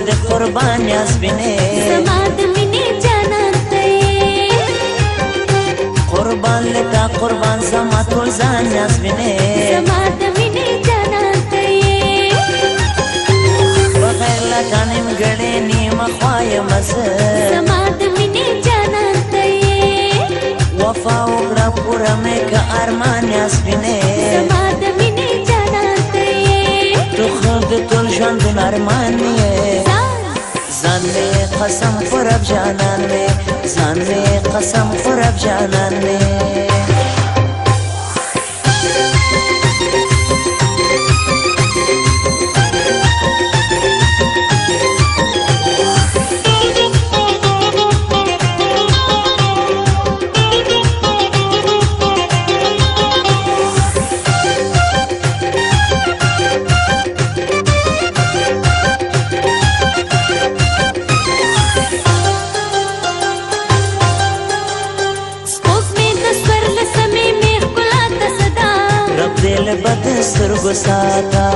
د قربان یاسمینه زما د مینې جانان ته قربان لتا قربان زما ټول ځان یاسمینه زما د مینې جانان ته بغیر لا جانم ګړې نیم خوایم زه زما د مینې جانان ته وفا وکړه پوره مې که ارمان یاسمینه زما د مینې جانان ته تو خود ټول ژوند ارمان مې ځان مې قسم پر رب جانان مې ځان مې قسم پر رب جانان مې دل بد سترګو ساته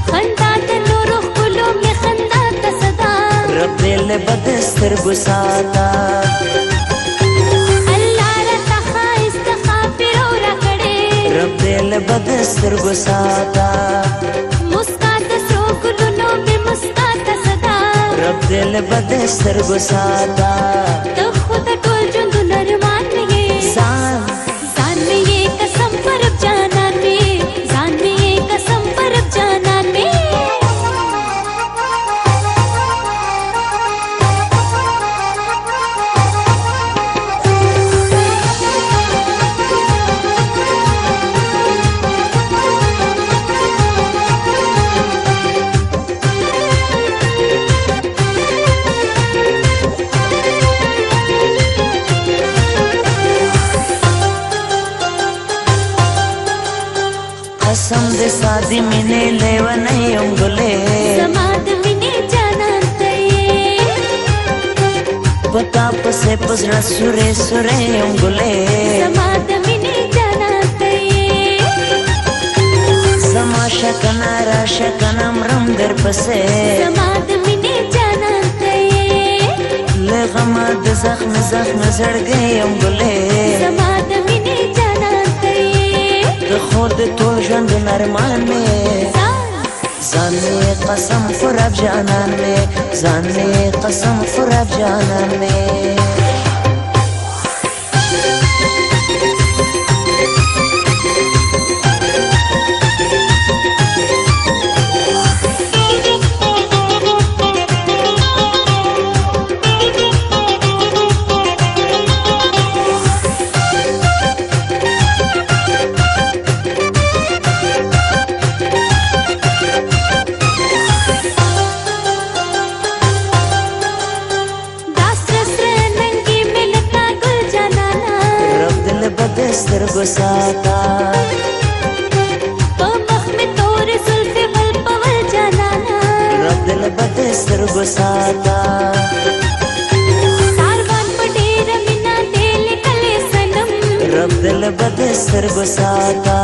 خندا د نورو ښکلو مې خندا ته صدا رب دل بد سترګو ساته الله راته ښایسته خاطر راکړې رب دل بد سترګو ساته مسکا د سرو ګلونو مې مسکا ته صدا رب دل بد سترګو ساته ته خو د ټول ژوندون ارمان مې ځان مې یې قسم پر رب جانان مې ځان مې یې قسم پر رب جانان مې قسم دې سادي مینې لیونۍ یم ګلې زما د مینې جانان ته پتا پسې په زړه سورې سورې یم ګلې زما د مینې جانان ته زما شکنه را شکنه مرم در پسې زما د مینې جانان ته له غمه د زخم زخم زړګی یم ګلې زما د مینې جانان ته د خود ټول ژوند ارمان مې ځان مې قسم پر رب جانان مې ځان مې قسم پر رب جانان مې سترګو ساته په مخ مې تورې زلفې بل په ول جانانه رب دل بد سترګو ساته کاروان په ډېره مینه دې لیکلې صنم رب دل بد سترګو ساته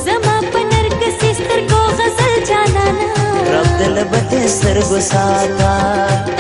زما په نرګسي سترګو غزل جانانه رب دل بد سترګو ساته